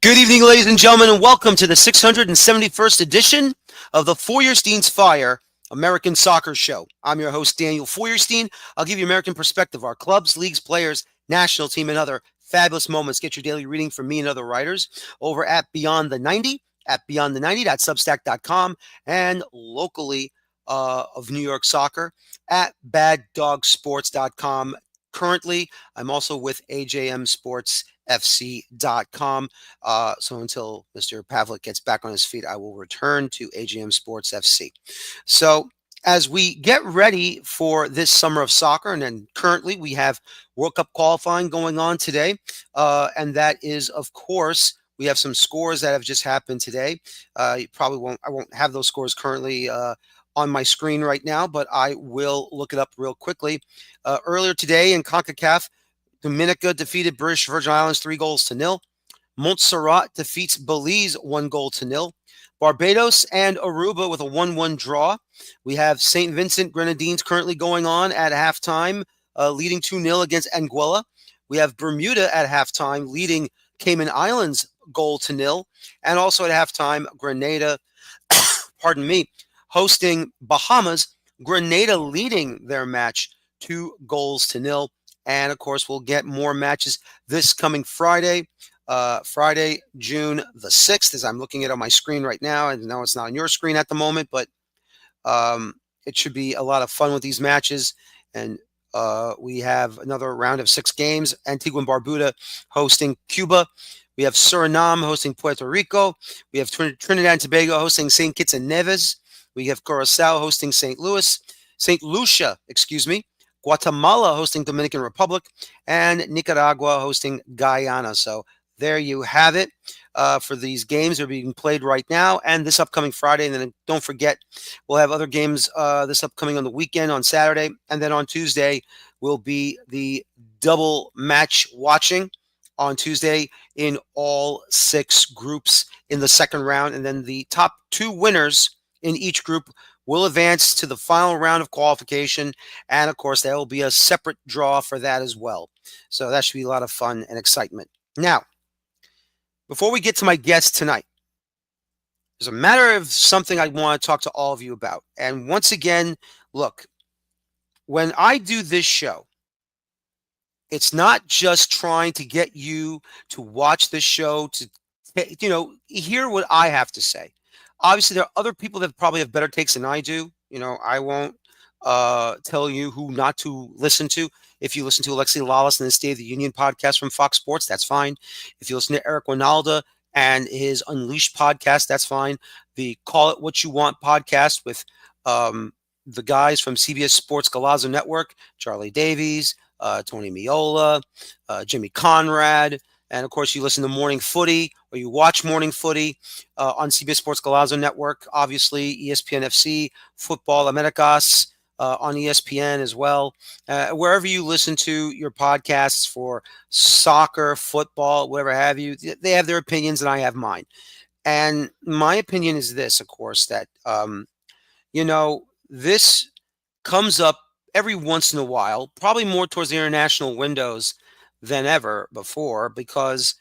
Good evening, ladies and gentlemen, and welcome to the 671st edition of the Feuerstein's Fire American Soccer Show. I'm your host, Daniel Feuerstein. I'll give you American perspective, our clubs, leagues, players, national team, and other fabulous moments. Get your daily reading from me and other writers over at Beyond the 90, at beyondthe90.substack.com, and locally of New York Soccer at baddogsports.com. Currently, I'm also with AJMSportsFC.com. So until Mr. Pavlik gets back on his feet, I will return to AJM Sports FC. So as we get ready for this summer of soccer, and then currently we have World Cup qualifying going on today, and that is, of course, we have some scores that have just happened today. I won't have those scores currently on my screen right now, but I will look it up real quickly. Earlier today in CONCACAF, Dominica defeated British Virgin Islands 3-0. Montserrat defeats Belize 1-0. Barbados and Aruba with a 1-1 draw. We have St. Vincent Grenadines currently going on at halftime, leading 2-0 against Anguilla. We have Bermuda at halftime, leading Cayman Islands 0-0. And also at halftime, Grenada, hosting Bahamas, Grenada leading their match 2-0. And of course, we'll get more matches this coming Friday, June the 6th, as I'm looking at it on my screen right now. I know it's not on your screen at the moment, but it should be a lot of fun with these matches. And we have another round of 6 games. Antigua and Barbuda hosting Cuba. We have Suriname hosting Puerto Rico. We have Trinidad and Tobago hosting St. Kitts and Nevis. We have Curacao hosting St. Lucia, Guatemala hosting Dominican Republic, and Nicaragua hosting Guyana. So there you have it for these games that are being played right now and this upcoming Friday. And then don't forget, we'll have other games this upcoming on the weekend on Saturday. And then on Tuesday will be the double match watching on Tuesday in all 6 groups in the second round. And then the top 2 winners in each group will advance to the final round of qualification. And of course, there will be a separate draw for that as well. So that should be a lot of fun and excitement. Now, before we get to my guest tonight, there's a matter of something I want to talk to all of you about. And once again, look, when I do this show, it's not just trying to get you to watch this show, to hear what I have to say. Obviously, there are other people that probably have better takes than I do. I won't tell you who not to listen to. If you listen to Alexi Lalas and the State of the Union podcast from Fox Sports, that's fine. If you listen to Eric Winalda and his Unleashed podcast, that's fine. The Call It What You Want podcast with the guys from CBS Sports Golazo Network, Charlie Davies, Tony Miola, Jimmy Conrad. And, of course, you listen to Morning Footy or you watch Morning Footy on CBS Sports Golazo Network, obviously, ESPN FC, Football Americas on ESPN as well. Wherever you listen to your podcasts for soccer, football, whatever have you, they have their opinions and I have mine. And my opinion is this, of course, that, this comes up every once in a while, probably more towards the international windows than ever before, because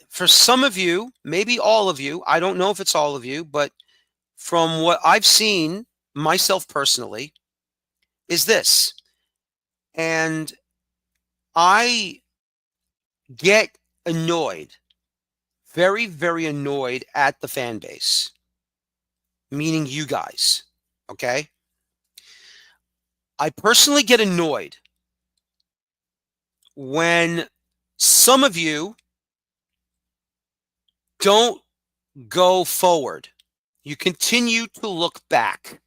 for some of you, maybe all of you, I don't know if it's all of you, but from what I've seen myself personally is this. And I get annoyed, very, very annoyed at the fan base, meaning you guys, okay? I personally get annoyed when some of you don't go forward. You continue to look back.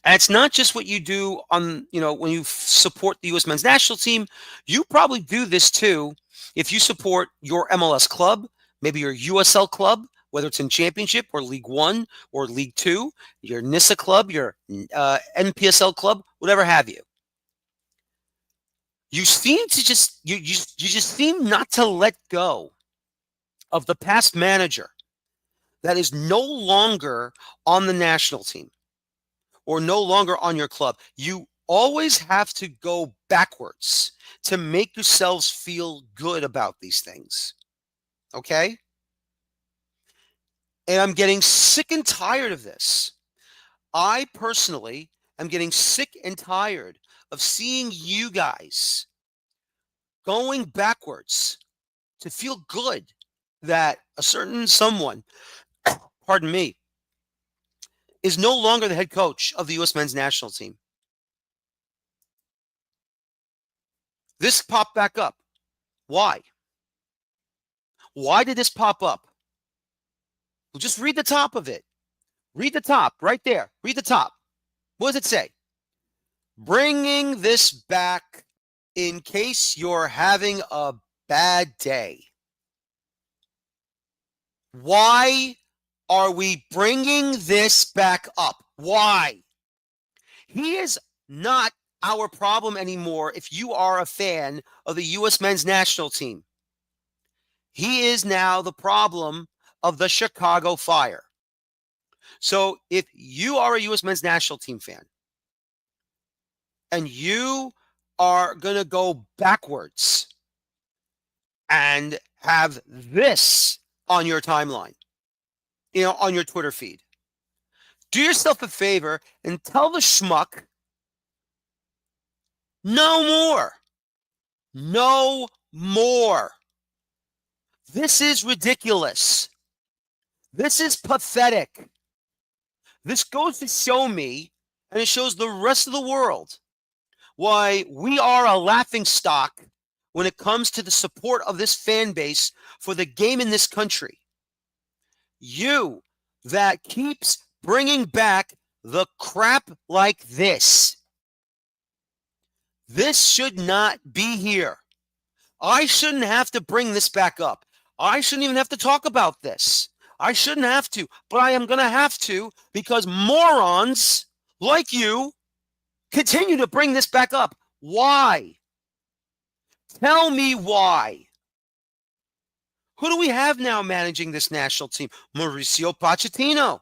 And it's not just what you do on, when you support the U.S. men's national team. You probably do this too if you support your MLS club, maybe your USL club, whether it's in Championship or League One or League Two, your NISA club, your NPSL club, whatever have you. You seem to you just seem not to let go of the past manager that is no longer on the national team or no longer on your club. You always have to go backwards to make yourselves feel good about these things. Okay? And I'm getting sick and tired of this. I personally am getting sick and tired of seeing you guys going backwards to feel good that a certain someone, pardon me, is no longer the head coach of the U.S. men's national team. This popped back up. Why? Why did this pop up? Well, just read the top of it. Read the top right there. Read the top. What does it say? Bringing this back in case you're having a bad day. Why are we bringing this back up? Why? He is not our problem anymore if you are a fan of the U.S. men's national team. He is now the problem of the Chicago Fire. So if you are a U.S. men's national team fan and you are going to go backwards and have this on your timeline, on your Twitter feed, do yourself a favor and tell the schmuck no more. No more. This is ridiculous. This is pathetic. This goes to show me, and it shows the rest of the world, why we are a laughingstock when it comes to the support of this fan base for the game in this country. You that keeps bringing back the crap like this. This should not be here. I shouldn't have to bring this back up. I shouldn't even have to talk about this. I shouldn't have to, but I am going to have to because morons like you continue to bring this back up. Why? Tell me why. Who do we have now managing this national team? Mauricio Pochettino.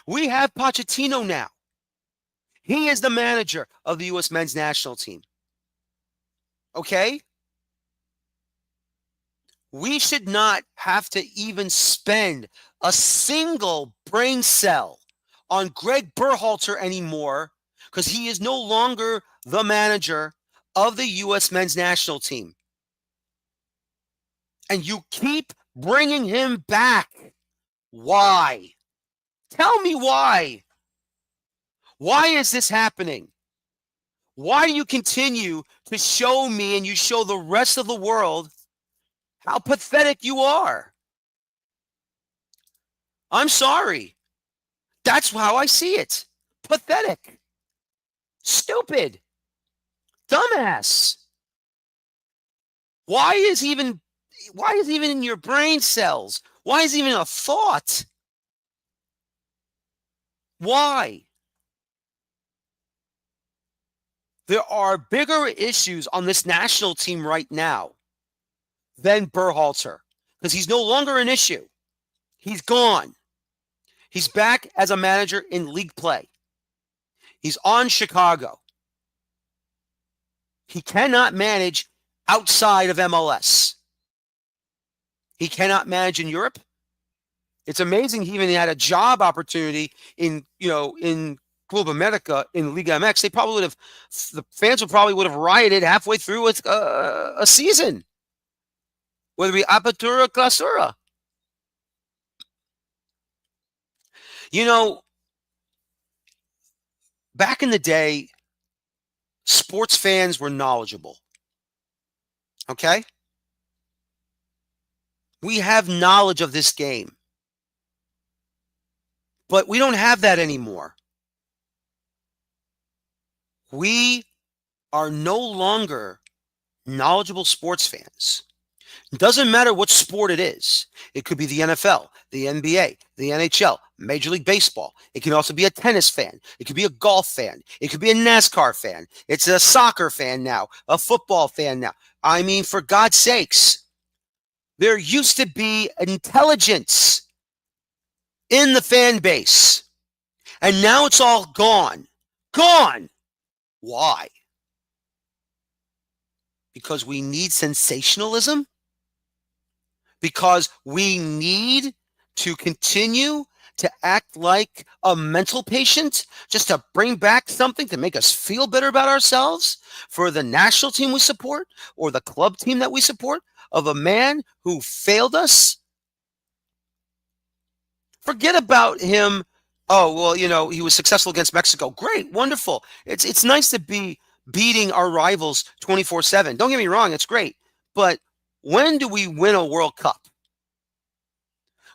We have Pochettino now. He is the manager of the U.S. men's national team. Okay? We should not have to even spend a single brain cell on Greg Berhalter anymore because he is no longer the manager of the U.S. men's national team. And you keep bringing him back. Why? Tell me why. Why is this happening? Why do you continue to show me and you show the rest of the world how pathetic you are? I'm sorry. That's how I see it. Pathetic. Stupid. Dumbass. Why is even in your brain cells? Why is even a thought? Why? There are bigger issues on this national team right now than Berhalter because he's no longer an issue. He's gone. He's back as a manager in league play. He's on Chicago. He cannot manage outside of MLS. He cannot manage in Europe. It's amazing he even had a job opportunity in Club America in Liga MX. The fans would have rioted halfway through a season, whether it be Apertura or Clausura. Back in the day, sports fans were knowledgeable. Okay? We have knowledge of this game. But we don't have that anymore. We are no longer knowledgeable sports fans. It doesn't matter what sport it is. It could be the NFL, the NBA, the NHL, Major League Baseball. It can also be a tennis fan. It could be a golf fan. It could be a NASCAR fan. It's a soccer fan now, a football fan now. I mean, for God's sakes, there used to be intelligence in the fan base. And now it's all gone. Gone. Why? Because we need sensationalism? because we need to continue to act like a mental patient just to bring back something to make us feel better about ourselves for the national team we support or the club team that we support of a man who failed us. Forget about him. Oh, well, he was successful against Mexico. Great, wonderful. It's nice to be beating our rivals 24/7. Don't get me wrong, it's great. But when do we win a World Cup?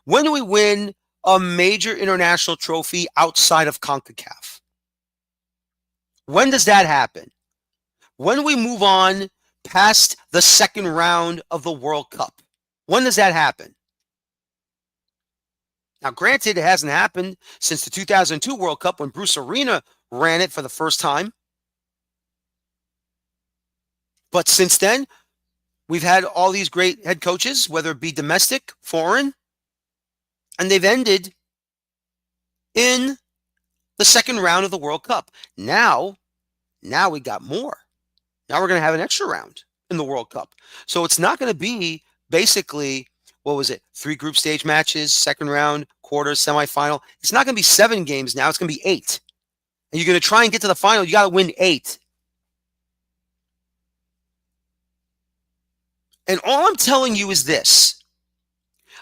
When do we win a major international trophy outside of CONCACAF? When does that happen? When do we move on past the second round of the World Cup? When does that happen? Now, granted, it hasn't happened since the 2002 World Cup when Bruce Arena ran it for the first time. But since then, we've had all these great head coaches, whether it be domestic, foreign, and they've ended in the second round of the World Cup. Now we got more. Now we're going to have an extra round in the World Cup. So it's not going to be basically, 3 group stage matches, second round, quarter, semifinal. It's not going to be 7 games now. It's going to be 8. And you're going to try and get to the final. You got to win 8. And all I'm telling you is this.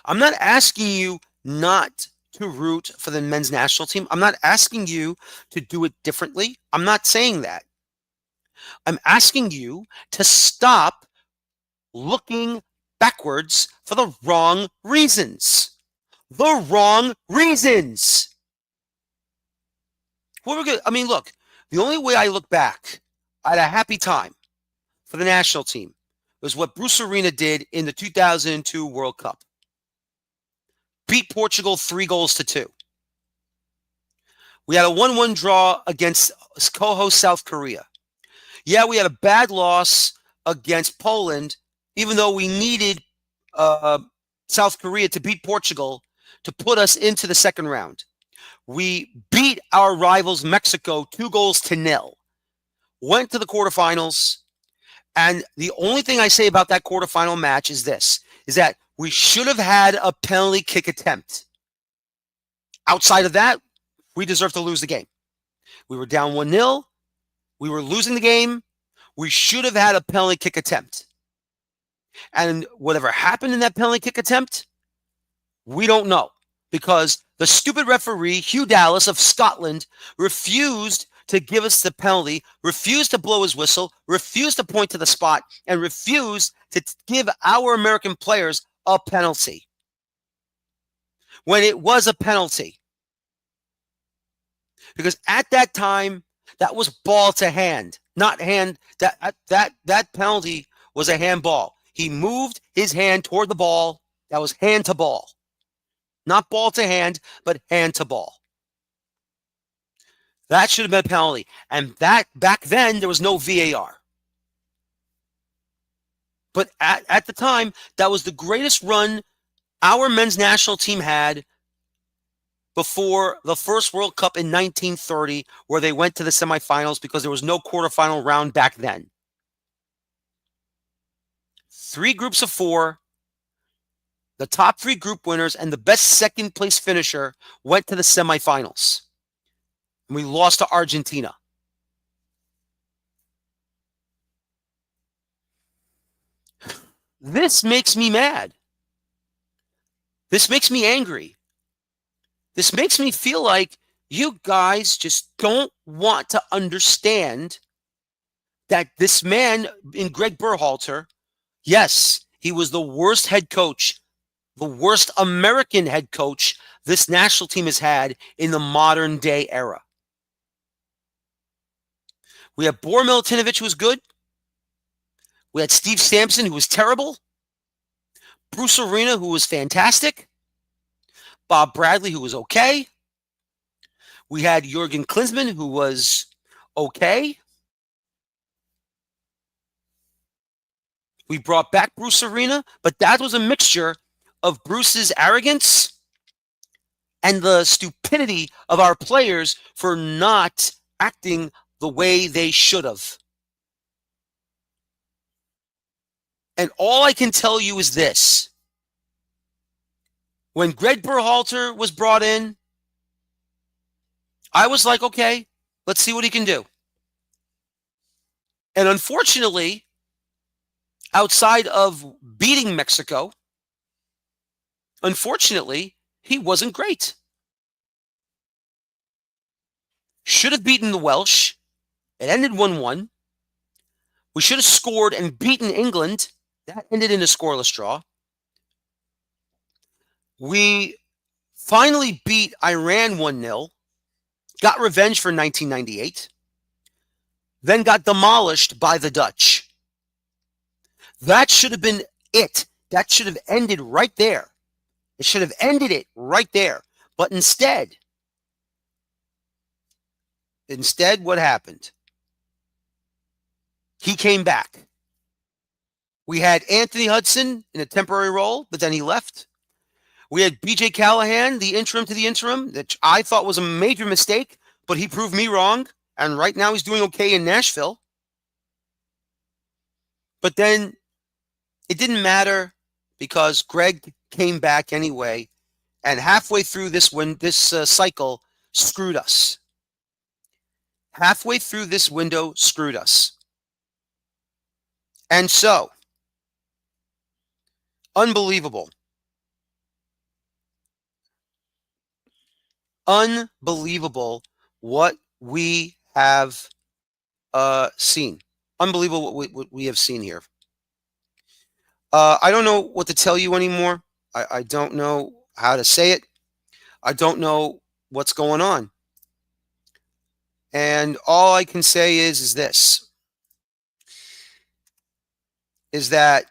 I'm not asking you not to root for the men's national team. I'm not asking you to do it differently. I'm not saying that. I'm asking you to stop looking backwards for the wrong reasons. The wrong reasons. Look, the only way I look back at a happy time for the national team was what Bruce Arena did in the 2002 World Cup. Beat Portugal 3-2. We had a 1-1 draw against co-host South Korea. Yeah, we had a bad loss against Poland, even though we needed South Korea to beat Portugal to put us into the second round. We beat our rivals Mexico 2-0. Went to the quarterfinals. And the only thing I say about that quarterfinal match is this, is that we should have had a penalty kick attempt. Outside of that, we deserve to lose the game. We were down 1-0. We were losing the game. We should have had a penalty kick attempt. And whatever happened in that penalty kick attempt, we don't know. Because the stupid referee, Hugh Dallas of Scotland, refused to give us the penalty, refused to blow his whistle, refused to point to the spot, and refused to give our American players a penalty. When it was a penalty. Because at that time, that was ball to hand, not hand. That penalty was a handball. He moved his hand toward the ball. That was hand to ball. Not ball to hand, but hand to ball. That should have been a penalty. And that back then, there was no VAR. But at the time, that was the greatest run our men's national team had before the first World Cup in 1930, where they went to the semifinals because there was no quarterfinal round back then. 3 groups of 4. The top 3 group winners and the best second place finisher went to the semifinals. And we lost to Argentina. This makes me mad. This makes me angry. This makes me feel like you guys just don't want to understand that this man in Greg Berhalter, yes, he was the worst head coach, the worst American head coach this national team has had in the modern day era. We had Bor Milutinovic, who was good. We had Steve Sampson, who was terrible. Bruce Arena, who was fantastic. Bob Bradley, who was okay. We had Jurgen Klinsmann, who was okay. We brought back Bruce Arena, but that was a mixture of Bruce's arrogance and the stupidity of our players for not acting the way they should have. And all I can tell you is this. When Greg Berhalter was brought in, I was like, okay, let's see what he can do. And unfortunately, outside of beating Mexico, unfortunately, he wasn't great. Should have beaten the Welsh. It ended 1-1. We should have scored and beaten England. That ended in a scoreless draw. We finally beat Iran 1-0, got revenge for 1998, then got demolished by the Dutch. That should have been it. That should have ended right there. It should have ended it right there. But instead, what happened? He came back. We had Anthony Hudson in a temporary role, but then he left. We had B.J. Callahan, the interim to the interim, that I thought was a major mistake, but he proved me wrong. And right now he's doing okay in Nashville. But then it didn't matter because Greg came back anyway, and halfway through this cycle screwed us. Halfway through this window screwed us. And so, unbelievable. Unbelievable what we have seen. Unbelievable what we have seen here. I don't know what to tell you anymore. I don't know how to say it. I don't know what's going on. And all I can say is this. Is that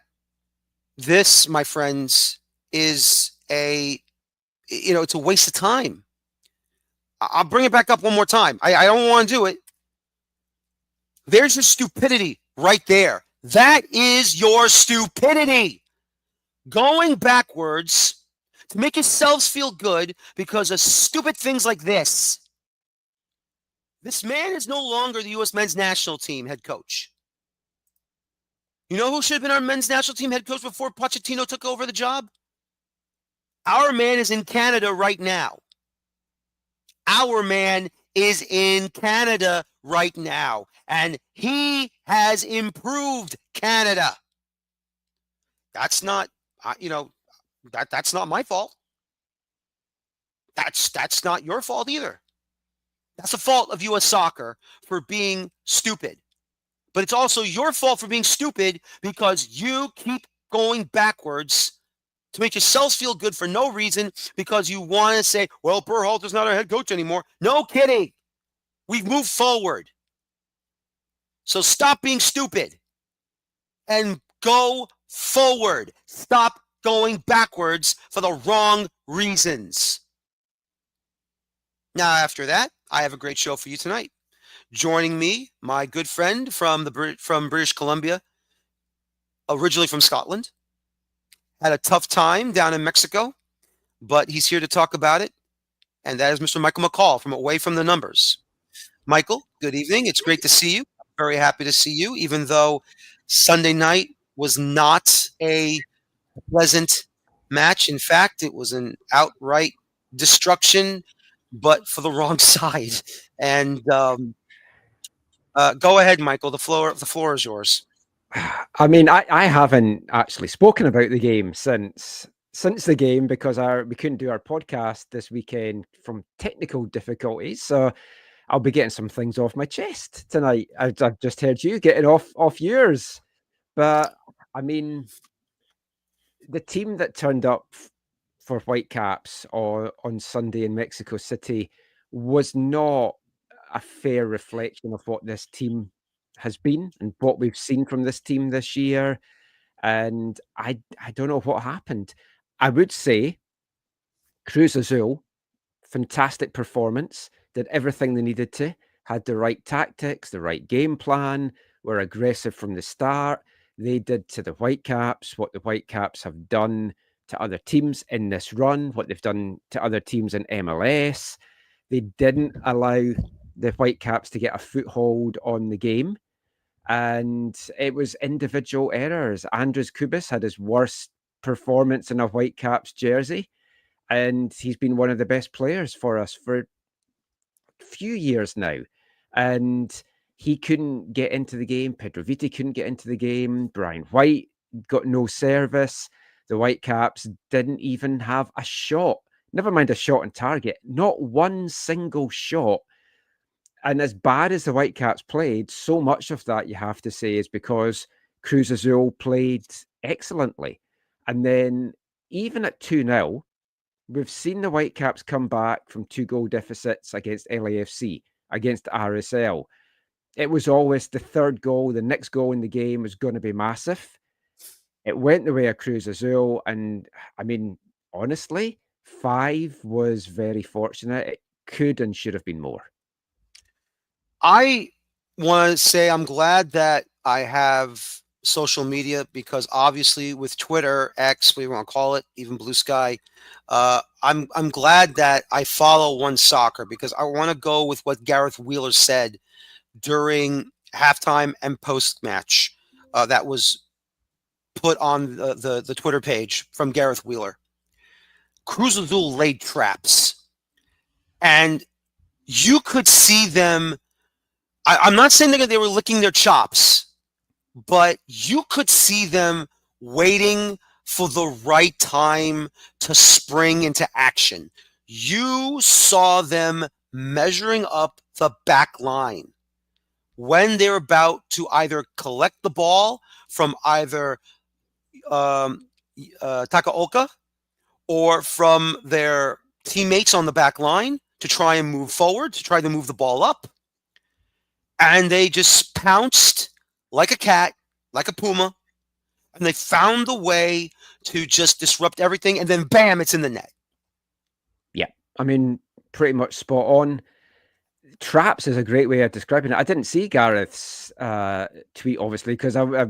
this, my friends, is it's a waste of time. I'll bring it back up one more time. I don't want to do it. There's your stupidity right there. That is your stupidity. Going backwards to make yourselves feel good because of stupid things like this. This man is no longer the U.S. men's national team head coach. You know who should have been our men's national team head coach before Pochettino took over the job? Our man is in Canada right now. Our man is in Canada right now. And he has improved Canada. That's not, that's not my fault. That's not your fault either. That's the fault of U.S. soccer for being stupid. But it's also your fault for being stupid because you keep going backwards to make yourselves feel good for no reason because you want to say, well, Berhalter's not our head coach anymore. No kidding. We've moved forward. So stop being stupid and go forward. Stop going backwards for the wrong reasons. Now, after that, I have a great show for you tonight. Joining me, my good friend from British Columbia, originally from Scotland. Had a tough time down in Mexico, but he's here to talk about it. And that is Mr. Michael McCall from Away from the Numbers. Michael, good evening. It's great to see you. Very happy to see you, even though Sunday night was not a pleasant match. In fact, it was an outright destruction, but for the wrong side. And go ahead, Michael. The floor is yours. I mean, I haven't actually spoken about the game since the game because we couldn't do our podcast this weekend from technical difficulties. So I'll be getting some things off my chest tonight. I've just heard you getting off yours. But I mean, the team that turned up for Whitecaps on Sunday in Mexico City was not a fair reflection of what this team has been and what we've seen from this team this year. And I don't know what happened. I would say Cruz Azul, fantastic performance, did everything they needed to, had the right tactics, the right game plan, were aggressive from the start. They did to the Whitecaps what the Whitecaps have done to other teams in this run, what they've done to other teams in MLS. They didn't allow the Whitecaps to get a foothold on the game. And it was individual errors. Andres Kubis had his worst performance in a Whitecaps jersey. and he's been one of the best players for us for a few years now. And he couldn't get into the game. Pedro Viti couldn't get into the game. Brian White got no service. The Whitecaps didn't even have a shot. Never mind a shot on target. Not one single shot. And as bad as the Whitecaps played, so much of that, you have to say, is because Cruz Azul played excellently. And then even at 2-0, we've seen the Whitecaps come back from 2-goal deficits against LAFC, against RSL. It was always the third goal, the next goal in the game was going to be massive. It went the way of Cruz Azul. And I mean, honestly, 5 was very fortunate. It could and should have been more. I want to say I'm glad that I have social media, because obviously with Twitter, X, we want to call it, even Blue Sky, I'm glad that I follow One Soccer, because I want to go with what Gareth Wheeler said during halftime and post match. That was put on the Twitter page from Gareth Wheeler. Cruz Azul laid traps, and you could see them. I'm not saying that they were licking their chops, but you could see them waiting for the right time to spring into action. You saw them measuring up the back line when they're about to either collect the ball from either Takaoka or from their teammates on the back line to try and move forward, to try to move the ball up. And they just pounced like a cat, like a puma, and they found a way to just disrupt everything, and then bam, it's in the net. Yeah, I mean, pretty much spot on. Traps is a great way of describing it. I didn't see Gareth's tweet, obviously, because I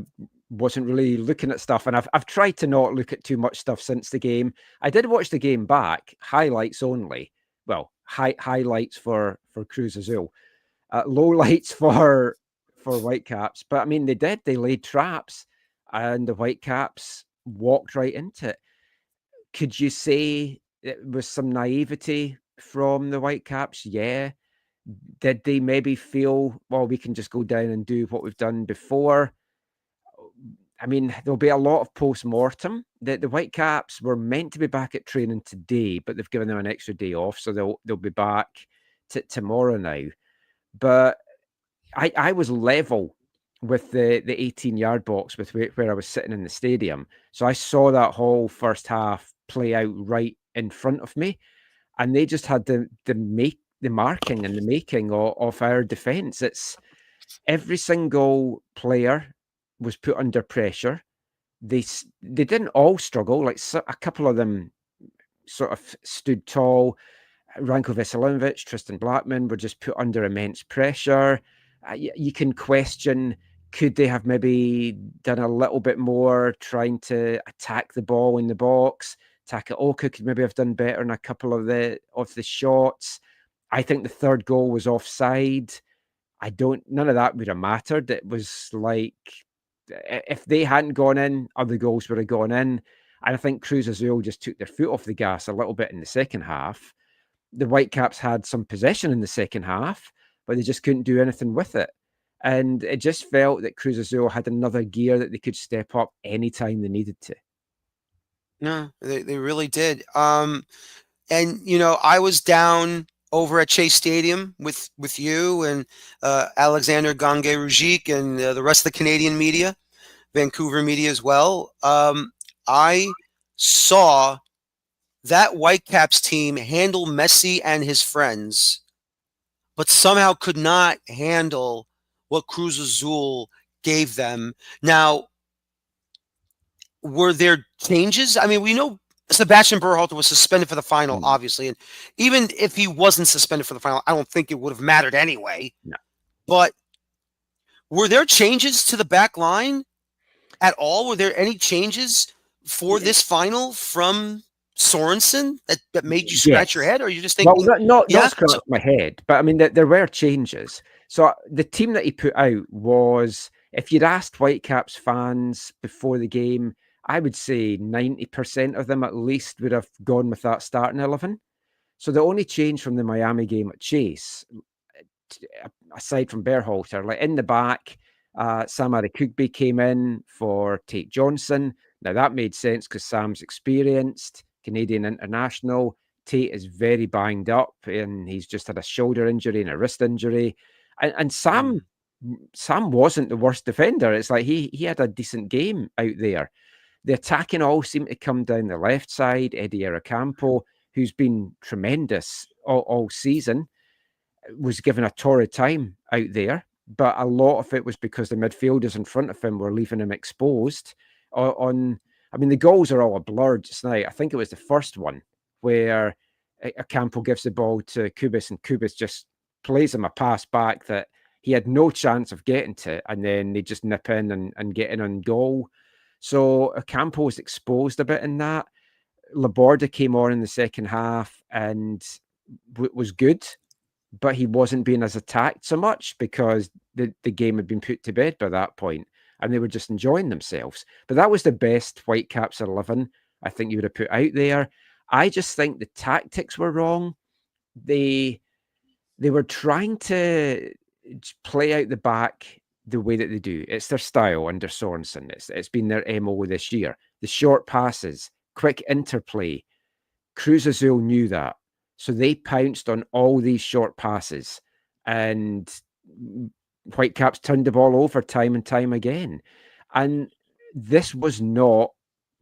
wasn't really looking at stuff, and I've tried to not look at too much stuff since the game. I did watch the game back, highlights only. Well, highlights for Cruz Azul, low lights for Whitecaps. But I mean, they laid traps, and the Whitecaps walked right into it. Could you say it was some naivety from the Whitecaps? Yeah. Did they maybe feel, well, we can just go down and do what we've done before? I mean, there'll be a lot of post-mortem. The Whitecaps were meant to be back at training today, but they've given them an extra day off, so they'll be back tomorrow now. But I was level with the 18-yard box with where I was sitting in the stadium. So I saw that whole first half play out right in front of me, and they just had the marking and the making of our defense. It's every single player was put under pressure. They didn't all struggle. Like a couple of them sort of stood tall. Ranko Veselinovic, Tristan Blackman were just put under immense pressure. You can question, could they have maybe done a little bit more trying to attack the ball in the box? Takaoka could maybe have done better in a couple of the shots. I think the third goal was offside. None of that would have mattered. It was like, if they hadn't gone in, other goals would have gone in. And I think Cruz Azul just took their foot off the gas a little bit in the second half. The Whitecaps had some possession in the second half, but they just couldn't do anything with it. And it just felt that Cruz Azul had another gear that they could step up anytime they needed to. No, they really did. And, I was down over at Chase Stadium with you and Alexander Gange-Rujic and the rest of the Canadian media, Vancouver media as well. I saw that Whitecaps team handle Messi and his friends, but somehow could not handle what Cruz Azul gave them. Now, were there changes? I mean, we know Sebastian Berhalter was suspended for the final, obviously. And even if he wasn't suspended for the final, I don't think it would have mattered anyway. No. But were there changes to the back line at all? Were there any changes for this final from Sorensen that made you scratch your head? Or are you just thinking... Well, not scratch my head, but I mean, there were changes. So the team that he put out was, if you'd asked Whitecaps fans before the game, I would say 90% of them at least would have gone with that starting 11. So the only change from the Miami game at Chase, aside from Berhalter, like in the back, Sam Adekugbe came in for Tate Johnson. Now that made sense because Sam's experienced, Canadian international. Tate is very banged up and he's just had a shoulder injury and a wrist injury. And Sam wasn't the worst defender. It's like he had a decent game out there. The attacking all seemed to come down the left side. Eddie Aracampo, who's been tremendous all season, was given a torrid time out there. But a lot of it was because the midfielders in front of him were leaving him exposed. I mean, the goals are all a blur just now. I think it was the first one where Acampo gives the ball to Kubis and Kubis just plays him a pass back that he had no chance of getting to, and then they just nip in and get in on goal. So Acampo was exposed a bit in that. Laborda came on in the second half and was good, but he wasn't being as attacked so much because the game had been put to bed by that point and they were just enjoying themselves. But that was the best Whitecaps 11 I think you would have put out there. I just think the tactics were wrong. They were trying to play out the back the way that they do. It's their style under Sorensen. It's been their MO this year. The short passes, quick interplay. Cruz Azul knew that. So they pounced on all these short passes and Whitecaps turned the ball over time and time again. And this was not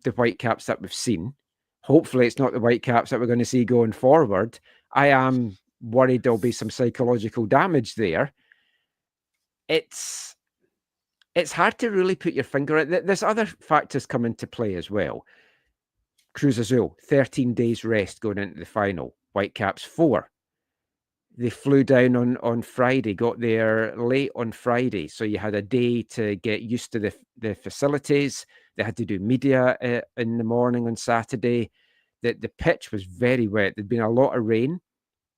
the Whitecaps that we've seen. Hopefully it's not the Whitecaps that we're going to see going forward. I am worried there'll be some psychological damage there. It's hard to really put your finger on it. There's other factors come into play as well. Cruz Azul, 13 days rest going into the final. Whitecaps 4. They flew down on Friday, got there late on Friday. So you had a day to get used to the facilities. They had to do media in the morning on Saturday. The pitch was very wet. There'd been a lot of rain.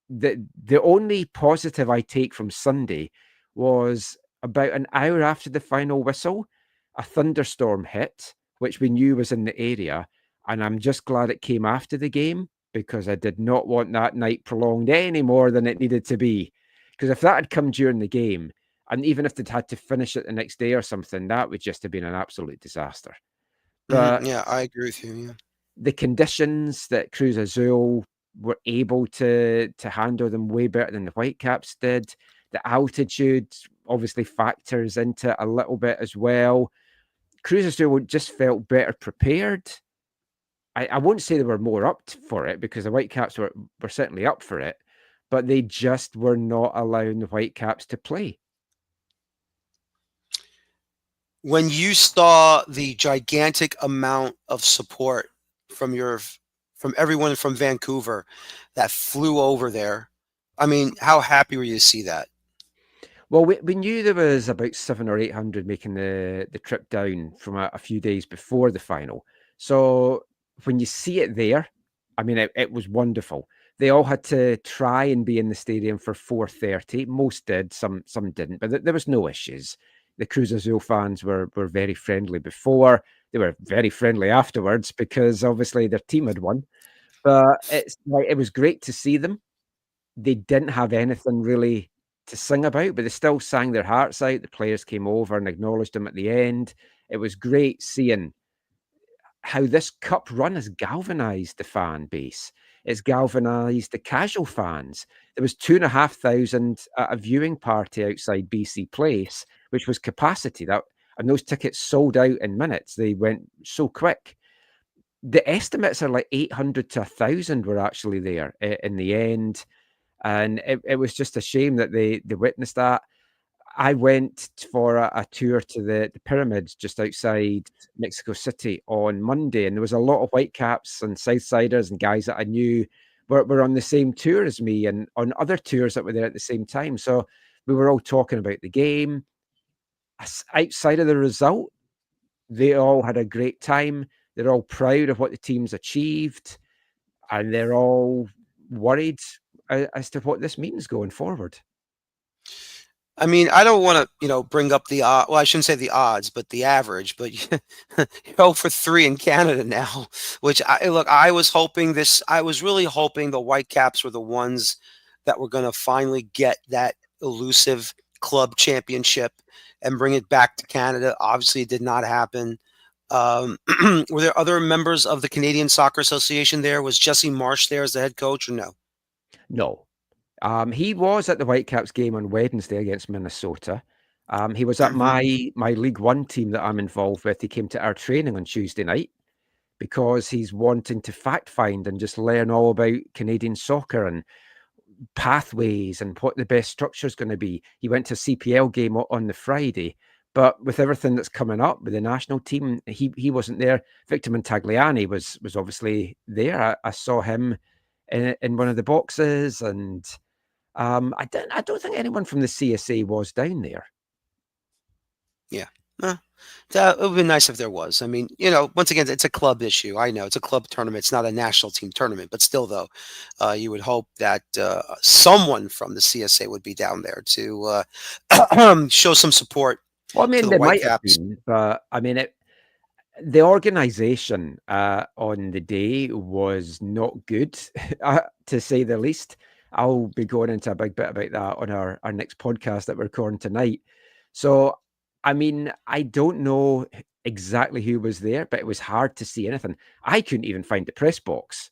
The only positive I take from Sunday was about an hour after the final whistle, a thunderstorm hit, which we knew was in the area. And I'm just glad it came after the game because I did not want that night prolonged any more than it needed to be. Because if that had come during the game, and even if they'd had to finish it the next day or something, that would just have been an absolute disaster. But Yeah, I agree with you. Yeah. the conditions that Cruz Azul were able to handle them way better than the Whitecaps did. The altitude obviously factors into it a little bit as well. Cruz Azul just felt better prepared. I won't say they were more up for it because the Whitecaps were certainly up for it, but they just were not allowing the Whitecaps to play. When you saw the gigantic amount of support from everyone from Vancouver that flew over there, I mean, how happy were you to see that? Well, we knew there was about 700 or 800 making the trip down from a few days before the final. So when you see it there, I mean, it was wonderful. They all had to try and be in the stadium for 4:30. Most did, some didn't, but there was no issues. The Cruz Azul fans were very friendly before. They were very friendly afterwards because obviously their team had won. But it's like it was great to see them. They didn't have anything really to sing about, but they still sang their hearts out. The players came over and acknowledged them at the end. It was great seeing how this cup run has galvanized the fan base. It's galvanized the casual fans. There was 2,500 at a viewing party outside BC Place, which was capacity. And those tickets sold out in minutes. They went so quick. The estimates are like 800 to 1,000 were actually there in the end. And it was just a shame that they witnessed that. I went for a tour to the pyramids just outside Mexico City on Monday, and there was a lot of Whitecaps and Southsiders and guys that I knew were on the same tour as me and on other tours that were there at the same time. So we were all talking about the game. Outside of the result, they all had a great time. They're all proud of what the team's achieved, and they're all worried as to what this means going forward. I mean, I don't want to, bring up the well, I shouldn't say the odds, but the average. But you're 0 for 3 in Canada now, which look, I was really hoping the Whitecaps were the ones that were going to finally get that elusive club championship and bring it back to Canada. Obviously, it did not happen. Were there other members of the Canadian Soccer Association there? Was Jesse Marsh there as the head coach, or no? No. He was at the Whitecaps game on Wednesday against Minnesota. He was at my League One team that I'm involved with. He came to our training on Tuesday night because he's wanting to fact find and just learn all about Canadian soccer and pathways and what the best structure is going to be. He went to a CPL game on the Friday, but with everything that's coming up with the national team, he wasn't there. Victor Montagliani was obviously there. I saw him in one of the boxes, and I don't think anyone from the CSA was down there. Yeah. It would be nice if there was. I mean, once again, it's a club issue. I know it's a club tournament. It's not a national team tournament, but still, though, you would hope that someone from the CSA would be down there to show some support Well, I to mean, the they might have Whitecaps. been, but I mean, the organization on the day was not good, to say the least. I'll be going into a big bit about that on our next podcast that we're recording tonight. So, I mean, I don't know exactly who was there, but it was hard to see anything. I couldn't even find the press box.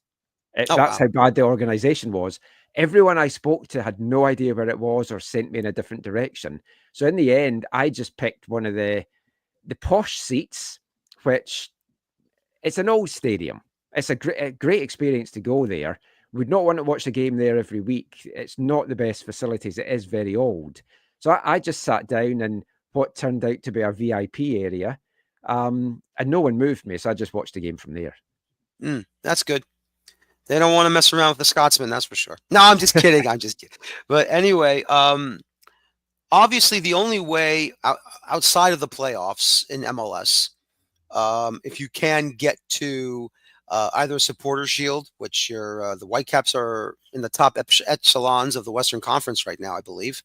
Oh That's wow. how bad the organization was. Everyone I spoke to had no idea where it was or sent me in a different direction. So in the end, I just picked one of the posh seats, which it's an old stadium. It's a great experience to go there. Would not want to watch the game there every week. It's not the best facilities. It is very old. So I just sat down in what turned out to be a VIP area, and no one moved me. So I just watched the game from there. That's good. They don't want to mess around with the Scotsman, that's for sure. No, I'm just kidding. I'm just kidding. But anyway, obviously the only way outside of the playoffs in MLS, if you can get to either a supporter shield, which the Whitecaps are in the top echelons of the Western Conference right now, I believe,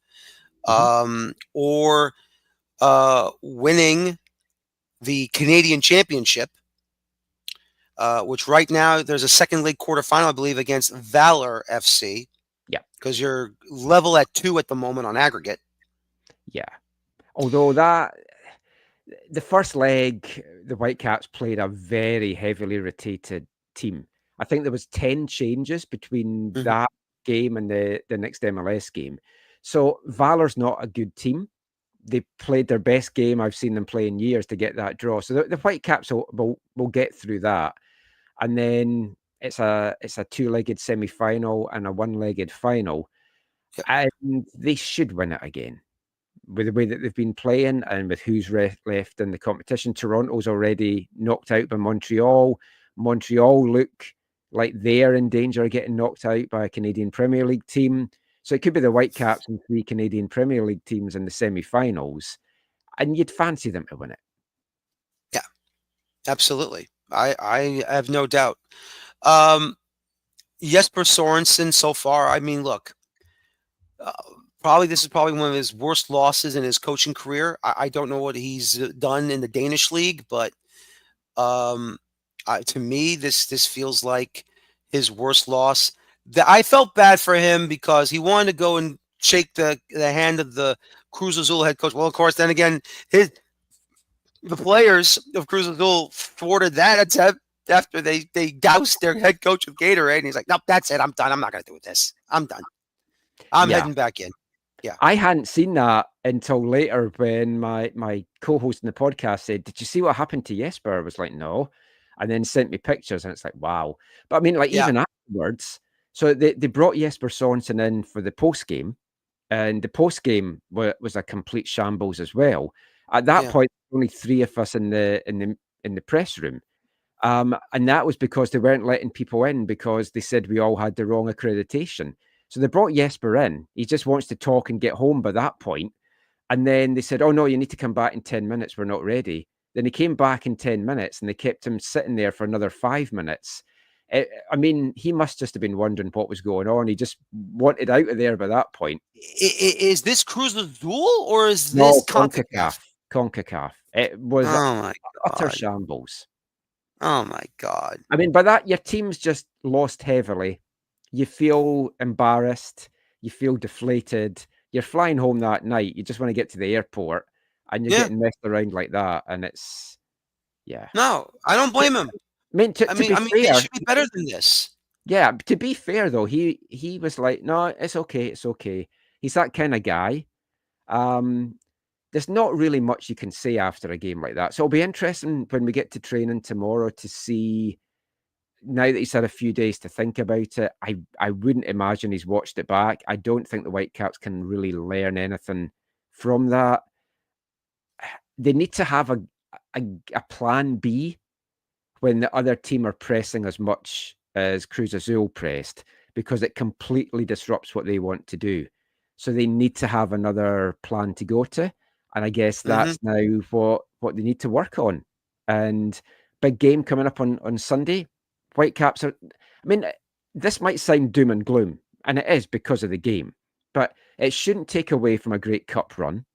or winning the Canadian Championship, which right now there's a second leg quarterfinal, I believe, against Valor FC. Yeah. Because you're level at 2 at the moment on aggregate. Yeah. Although the first leg, the Whitecaps played a very heavily rotated team. I think there was 10 changes between that game and the next MLS game. So Valor's not a good team. They played their best game I've seen them play in years to get that draw. So the Whitecaps will get through that. And then it's a two-legged semi-final and a one-legged final. Yep. And they should win it again. With the way that they've been playing and with who's left in the competition. Toronto's already knocked out by Montreal. Montreal look like they're in danger of getting knocked out by a Canadian Premier League team. So it could be the Whitecaps and 3 Canadian Premier League teams in the semi-finals, and you'd fancy them to win it. Yeah, absolutely. I have no doubt. Jesper Sorensen so far, I mean, look, this is probably one of his worst losses in his coaching career. I don't know what he's done in the Danish league, but to me, this feels like his worst loss. I felt bad for him because he wanted to go and shake the hand of the Cruz Azul head coach. Well, of course, then again, the players of Cruz Azul thwarted that attempt after they doused their head coach with Gatorade, and he's like, "Nope, that's it. I'm done. I'm not going to do this. I'm done. I'm heading back in." Yeah, I hadn't seen that until later when my co-host in the podcast said, "Did you see what happened to Jesper?" I was like, "No," and then sent me pictures, and it's like, wow. But I mean, like even afterwards, so they brought Jesper Sorensen in for the post game, and the post game was a complete shambles as well. At that point, only 3 of us in the press room. And that was because they weren't letting people in because they said we all had the wrong accreditation. So they brought Jesper in. He just wants to talk and get home by that point. And then they said, "Oh, no, you need to come back in 10 minutes. We're not ready." Then he came back in 10 minutes and they kept him sitting there for another 5 minutes. I mean, he must just have been wondering what was going on. He just wanted out of there by that point. Is this Cruz Azul or is this No, CONCACAF? CONCACAF. It was Oh my utter God. shambles. Oh my God. I mean, by that, your team's just lost heavily. You feel embarrassed. You feel deflated. You're flying home that night. You just want to get to the airport, and you're Yeah. getting messed around like that. And it's, yeah. No, I don't blame him. I mean, to be They fair, should be better than this. yeah, to be fair though, he was like, no, it's okay, it's okay. He's that kind of guy. Um, there's not really much you can say after a game like that. So it'll be interesting when we get to training tomorrow to see. Now that he's had a few days to think about it, I wouldn't imagine he's watched it back. I don't think the Whitecaps can really learn anything from that. They need to have a plan B when the other team are pressing as much as Cruz Azul pressed, because it completely disrupts what they want to do. So they need to have another plan to go to. And I guess Hmm. that's now what they need to work on. And big game coming up on Sunday. Whitecaps are, I mean, this might sound doom and gloom, and it is because of the game, but it shouldn't take away from a great cup run.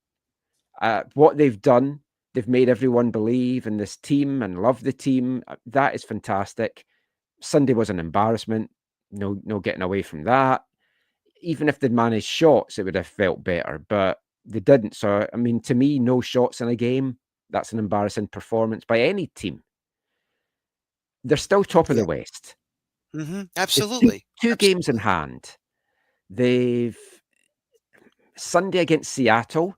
What they've done, they've made everyone believe in this team and love the team. That is fantastic. Sunday was an embarrassment. No getting away from that. Even if they'd managed shots, it would have felt better, but they didn't. So, I mean, to me, no shots in a game, that's an embarrassing performance by any team. They're still top of Yeah. the West. They've Absolutely. two games in Absolutely. hand. They've Sunday against Seattle.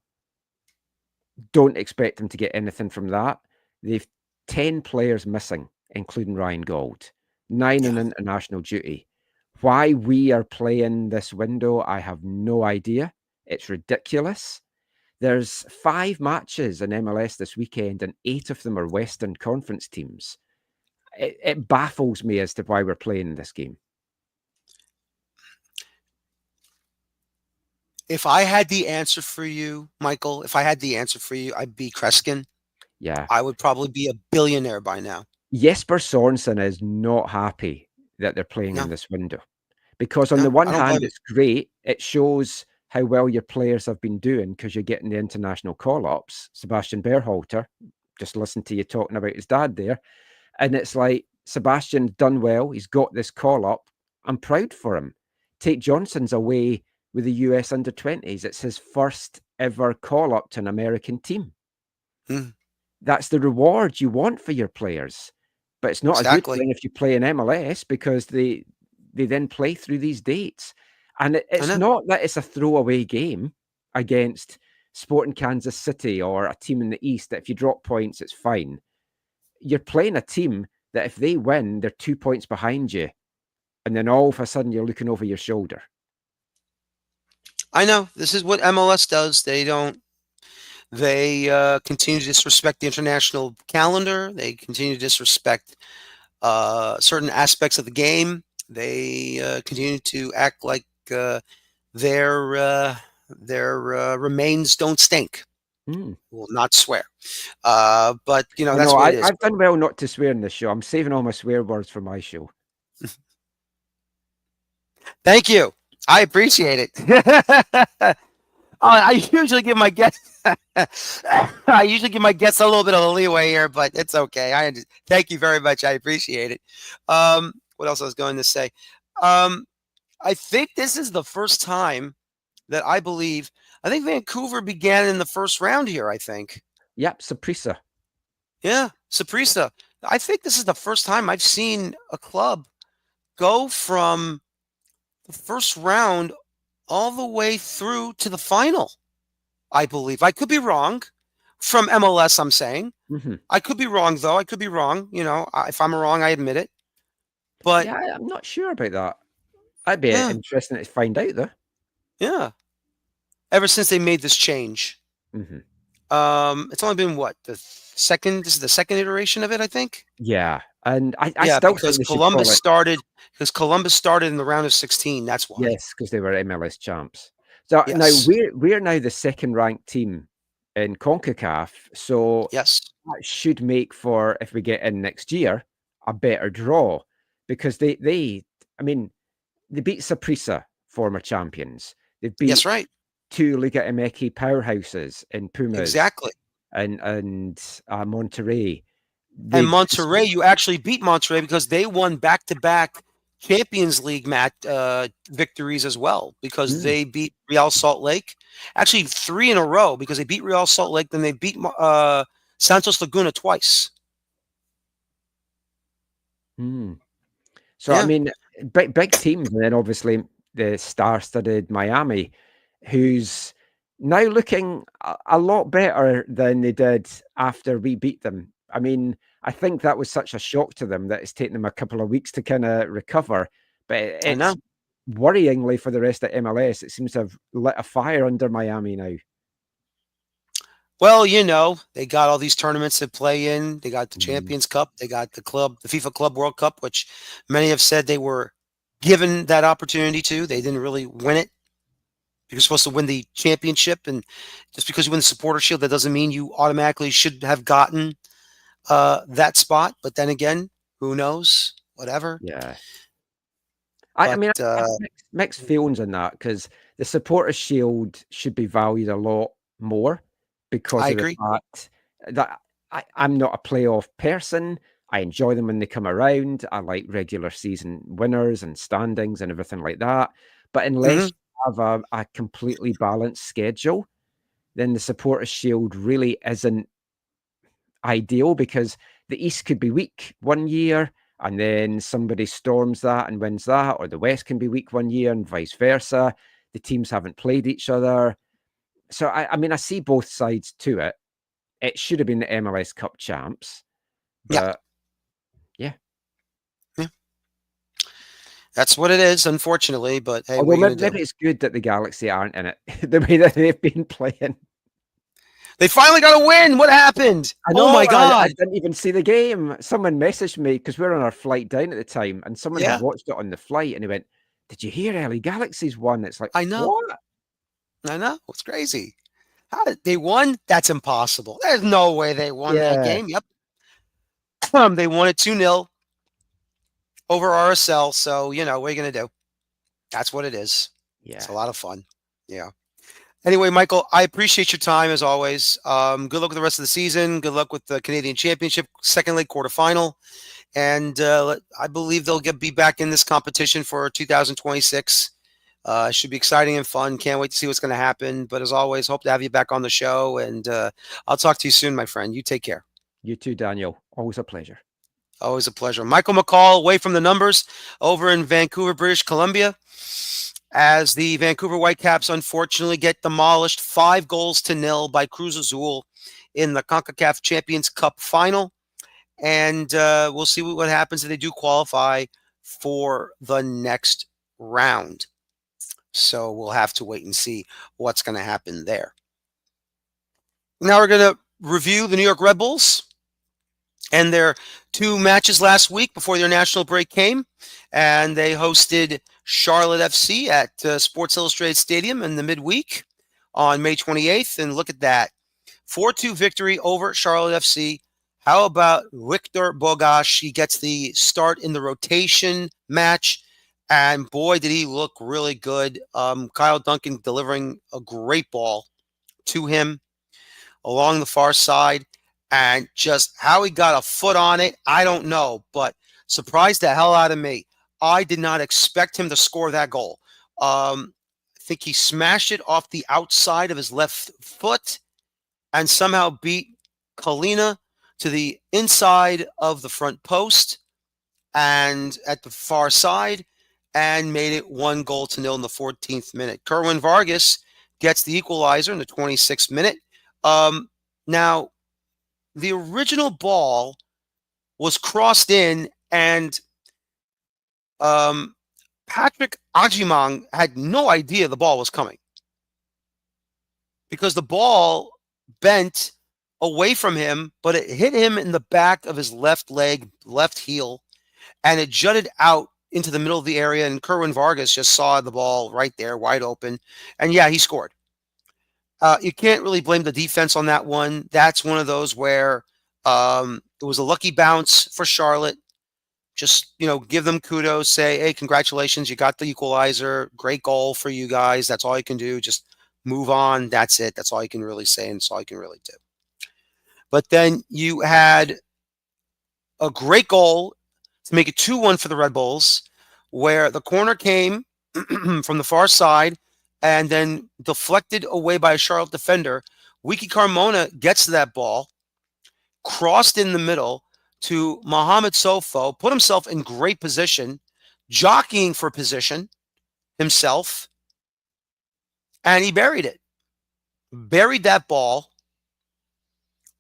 Don't expect them to get anything from that. They've 10 players missing, including Ryan Gold, 9 Yeah. on international duty. Why we are playing this window, I have no idea. It's ridiculous. There's 5 matches in MLS this weekend, and 8 of them are Western Conference teams. It baffles me as to why we're playing this game. If I had the answer for you, Michael, if I had the answer for you, I'd be Kreskin. Yeah. I would probably be a billionaire by now. Jesper Sorensen is not happy that they're playing in No, this window. Because on the no, one I don't hand, blame him. it's great. It shows how well your players have been doing because you're getting the international call-ups. Sebastian Berhalter, just listen to you talking about his dad there. And it's like, Sebastian's done well. He's got this call-up. I'm proud for him. Tate Johnson's away with the US under-20s. It's his first ever call-up to an American team. Mm, That's the reward you want for your players. But it's not a good exactly. thing if you play in MLS because they then play through these dates. And I it's know. not that it's a throwaway game against Sporting Kansas City or a team in the East that if you drop points, it's fine. You're playing a team that if they win, they're 2 points behind you. And then all of a sudden you're looking over your shoulder. I know. This is what MLS does. They don't. They continue to disrespect the international calendar. They continue to disrespect certain aspects of the game. They continue to act like their remains don't stink. Mm. Will not swear. But I that's know what it is. I've done well not to swear in this show. I'm saving all my swear words for my show. Thank you. I appreciate it. I usually give my guests I usually give my guests a little bit of a leeway here, but it's okay. Thank you very much. I appreciate it. What else I was going to say? Um, I think this is the first time that I think Vancouver began in the first round here, I think. Yep, Saprissa. Yeah, Saprissa. I think this is the first time I've seen a club go from the first round all the way through to the final. I believe. I could be wrong. From MLS, I'm saying. Mm-hmm. I could be wrong, though. I could be wrong. If I'm wrong, I admit it. But Yeah, I'm not sure about that. I'd be yeah, interesting to find out though. yeah. Ever since they made this change, Mm-hmm. it's only been what the second. This is the second iteration of it, I think. Yeah, and I Yeah, still think they should call it Because Columbus started in the round of 16. That's why. yes because they were MLS champs. So now Yes. we're now the second ranked team in CONCACAF, so Yes. that should make for if we get in next year a better draw because I mean, they beat Saprissa, former champions. They've Yes, beat right. two Liga MX powerhouses in Pumas Exactly. and Monterrey. And They Monterrey, you actually beat Monterrey because they won back-to-back Champions League victories as well, because mm, they beat Real Salt Lake. Actually, three in a row, because they beat Real Salt Lake, then they beat Santos Laguna twice. mm. So I Yeah, mean, big teams, and then obviously the star-studded Miami, who's now looking a lot better than they did after we beat them. I mean, I think that was such a shock to them that it's taken them a couple of weeks to kind of recover. But I know. it's worryingly for the rest of MLS, it seems to have lit a fire under Miami now. Well, they got all these tournaments to play in. They got the Mm, Champions Cup. They got the FIFA Club World Cup, which many have said they were given that opportunity to. They didn't really win it. You're supposed to win the championship, and just because you win the Supporter Shield, that doesn't mean you automatically should have gotten that spot. But then again, who knows? Whatever. yeah. I But mean, I have mixed feelings on that because the Supporters' Shield should be valued a lot more because I of the agree. fact that I'm not a playoff person. I enjoy them when they come around. I like regular season winners and standings and everything like that. But unless Hmm. you have a completely balanced schedule, then the Supporters' Shield really isn't ideal because the East could be weak one year and then somebody storms that and wins that, or the West can be weak one year and vice versa. The teams haven't played each other. So, I mean, I see both sides to it. It should have been the MLS Cup champs, Yeah, but yeah. yeah, that's what it is, unfortunately. But hey, what Although are you going to do? maybe it's good that the Galaxy aren't in it the way that they've been playing. They finally got a win. What happened? I Oh know. my I God. didn't even see the game. Someone messaged me because we were on our flight down at the time, and someone had Yeah, watched it on the flight, and he went, "Did you hear LA Galaxy's won?" It's like, I know. what? I know. It's crazy. How did they won? That's impossible. There's no way they won that Yeah, game. Yep. They won it 2-0 over RSL. So, what are you going to do? That's what it is. It's a yeah. lot of fun. Yeah. Anyway, Michael, I appreciate your time as always. Good luck with the rest of the season. Good luck with the Canadian Championship, second leg quarterfinal. And I believe they'll be back in this competition for 2026. It should be exciting and fun. Can't wait to see what's going to happen. But as always, hope to have you back on the show. And I'll talk to you soon, my friend. You take care. You too, Daniel. Always a pleasure. Always a pleasure. Michael McCall, away from the numbers, over in Vancouver, British Columbia, as the Vancouver Whitecaps unfortunately get demolished 5-0 by Cruz Azul in the CONCACAF Champions Cup final. And we'll see what happens if they do qualify for the next round. So we'll have to wait and see what's going to happen there. Now we're going to review the New York Red Bulls and their two matches last week before their national break came. And they hosted Charlotte FC at Sports Illustrated Stadium in the midweek on May 28th. And look at that, 4-2 victory over Charlotte FC. How about Victor Bogash? He gets the start in the rotation match. And boy, did he look really good. Kyle Duncan delivering a great ball to him along the far side. And just how he got a foot on it, I don't know, but surprised the hell out of me. I did not expect him to score that goal. I think he smashed it off the outside of his left foot and somehow beat Kalina to the inside of the front post and at the far side and made it 1-0 in the 14th minute. Kerwin Vargas gets the equalizer in the 26th minute. Now, the original ball was crossed in, and Patrick Ajimang had no idea the ball was coming because the ball bent away from him, but it hit him in the back of his left leg, left heel, and it jutted out into the middle of the area. And Kerwin Vargas just saw the ball right there, wide open. And yeah, he scored. You can't really blame the defense on that one. That's one of those where it was a lucky bounce for Charlotte. Just, give them kudos, say, hey, congratulations, you got the equalizer. Great goal for you guys. That's all you can do. Just move on. That's it. That's all you can really say, and that's all you can really do. But then you had a great goal to make it 2-1 for the Red Bulls, where the corner came from the far side and then deflected away by a Charlotte defender. Wiki Carmona gets to that ball, crossed in the middle to Mohamed Sofo, put himself in great position, jockeying for position himself, and he buried it. Buried that ball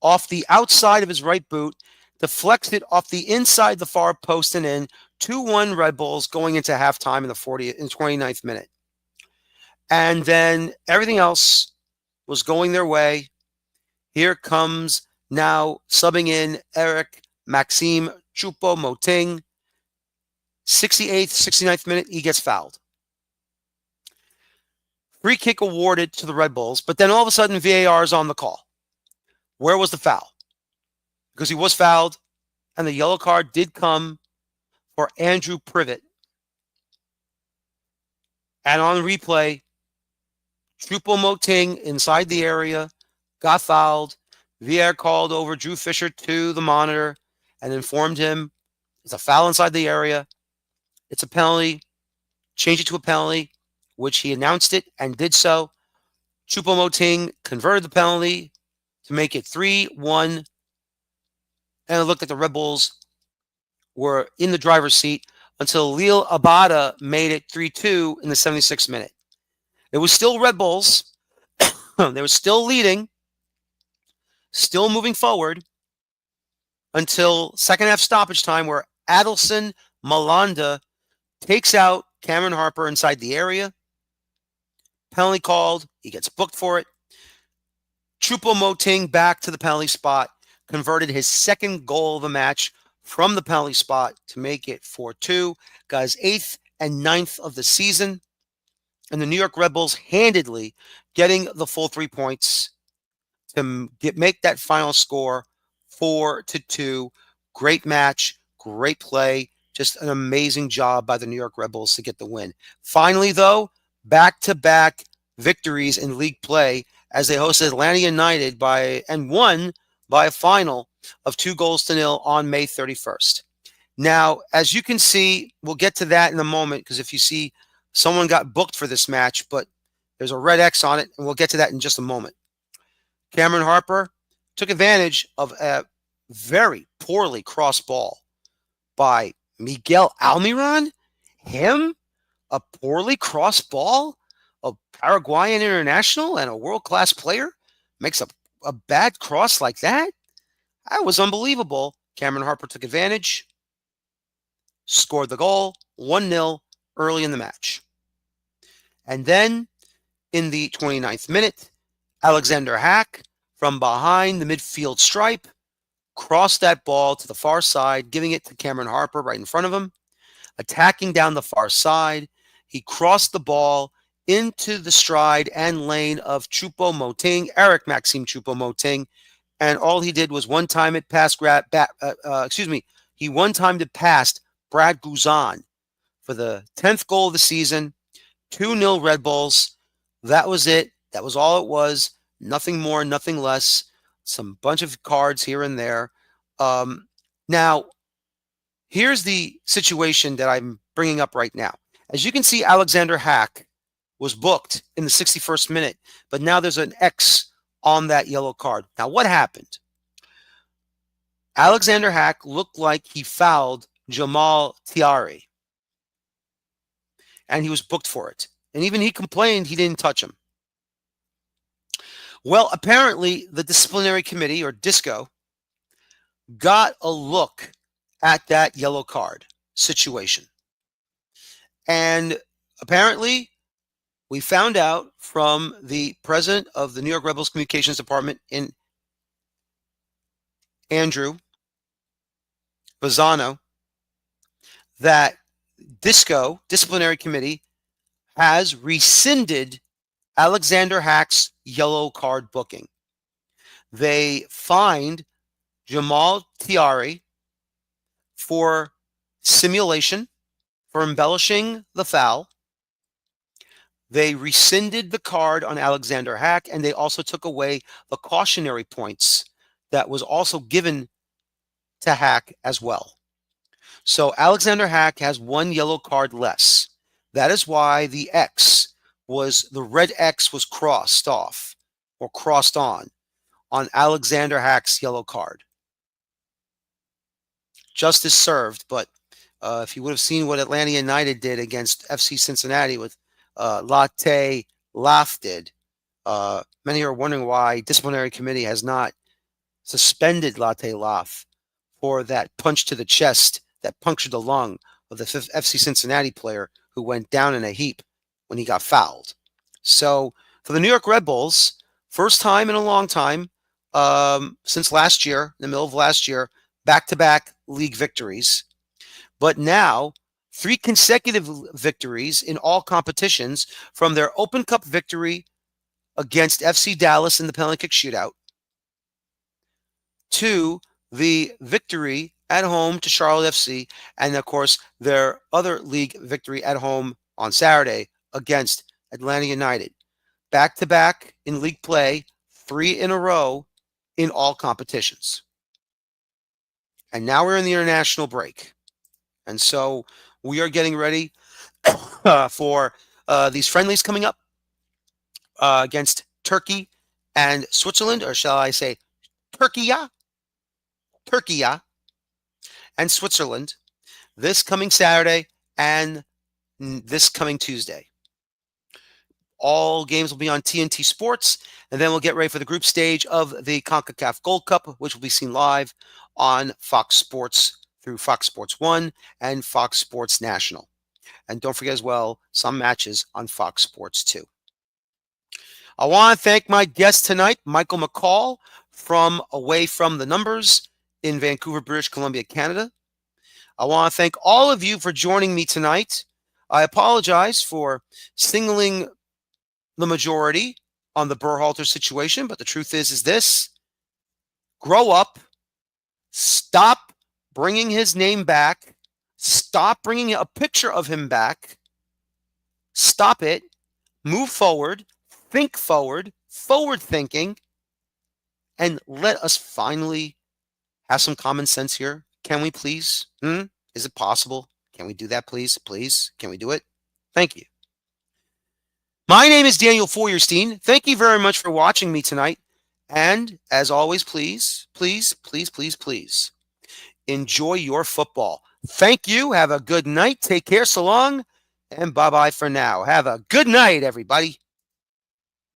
off the outside of his right boot, deflects it off the inside the far post and in. 2-1 Red Bulls going into halftime in the 29th minute. And then everything else was going their way. Here comes now subbing in Eric Maxime Choupo-Moting. 68th, 69th minute, he gets fouled. Free kick awarded to the Red Bulls, but then all of a sudden VAR is on the call. Where was the foul? Because he was fouled, and the yellow card did come for Andrew Privet. And on replay, Choupo-Moting inside the area, got fouled. VAR called over Drew Fisher to the monitor and informed him it's a foul inside the area. It's a penalty. Change it to a penalty, which he announced it and did so. Choupo-Moting converted the penalty to make it 3-1. And it looked like the Red Bulls were in the driver's seat until Lil Abada made it 3-2 in the 76th minute. It was still Red Bulls. They were still leading, still moving forward until second half stoppage time, where Adelson Malanda takes out Cameron Harper inside the area. Penalty called. He gets booked for it. Choupo-Moting back to the penalty spot, converted his second goal of the match from the penalty spot to make it 4-2. Got his 8th and 9th of the season. And the New York Red Bulls handedly getting the full 3 points to make that final score 4-2. Great match, great play. Just an amazing job by the New York Red Bulls to get the win. Finally, though, back-to-back victories in league play as they hosted Atlanta United and won by a final of 2-0 on May 31st. Now, as you can see, we'll get to that in a moment, because if you see, someone got booked for this match, but there's a red X on it, and we'll get to that in just a moment. Cameron Harper took advantage of a very poorly crossed ball by Miguel Almiron. Him? A poorly crossed ball? A Paraguayan international and a world-class player makes a bad cross like that? That was unbelievable. Cameron Harper took advantage, scored the goal, 1-0 early in the match. And then in the 29th minute, Alexander Hack from behind the midfield stripe crossed that ball to the far side, giving it to Cameron Harper right in front of him. Attacking down the far side, he crossed the ball into the stride and lane of Choupo-Moting, Eric Maxime Choupo-Moting, and all he did was one-time it past he one-timed it past Brad Guzan for the 10th goal of the season. 2-0 Red Bulls. That was it. That was all it was. Nothing more, nothing less. Some bunch of cards here and there. Now, here's the situation that I'm bringing up right now. As you can see, Alexander Hack was booked in the 61st minute, but now there's an X on that yellow card. Now, what happened? Alexander Hack looked like he fouled Jamal Tiari, and he was booked for it. And even he complained he didn't touch him. Well, apparently the disciplinary committee, or DISCO, got a look at that yellow card situation. And apparently we found out from the president of the New York Red Bulls Communications Department, in Andrew Bazzano, that DISCO, disciplinary committee, has rescinded Alexander Hack's yellow card booking. They fined Jamal Tiari for simulation for embellishing the foul. They rescinded the card on Alexander Hack, and they also took away the cautionary points that was also given to Hack as well. So Alexander Hack has one yellow card less. That is why the red X was crossed off or crossed on Alexander Hack's yellow card. Justice served, but if you would have seen what Atlanta United did against FC Cincinnati with Latte Laf did, many are wondering why disciplinary committee has not suspended Latte Laf for that punch to the chest that punctured the lung of the FC Cincinnati player who went down in a heap when he got fouled. So for the New York Red Bulls, first time in a long time, since last year, in the middle of last year, back-to-back league victories. But now, 3 consecutive victories in all competitions, from their Open Cup victory against FC Dallas in the penalty kick shootout to the victory at home to Charlotte FC, and of course their other league victory at home on Saturday against Atlanta United. Back-to-back in league play, 3 in a row in all competitions. And now we're in the international break. And so we are getting ready for these friendlies coming up against Turkey and Switzerland, or shall I say Turkey and Switzerland, this coming Saturday and this coming Tuesday. All games will be on TNT Sports, and then we'll get ready for the group stage of the CONCACAF Gold Cup, which will be seen live on Fox Sports through Fox Sports 1 and Fox Sports National. And don't forget as well, some matches on Fox Sports 2. I want to thank my guest tonight, Michael McCall, from Away From the Numbers in Vancouver, British Columbia, Canada. I want to thank all of you for joining me tonight. I apologize for singling the majority on the Berhalter situation, but the truth is this: grow up, stop bringing his name back, stop bringing a picture of him back, stop it, move forward, think forward, forward thinking, and let us finally have some common sense here. Can we please? Is it possible? Can we do that, please? Please? Can we do it? Thank you. My name is Daniel Feuerstein. Thank you very much for watching me tonight. And as always, please, please, please, please, please enjoy your football. Thank you. Have a good night. Take care. So long. And bye-bye for now. Have a good night, everybody.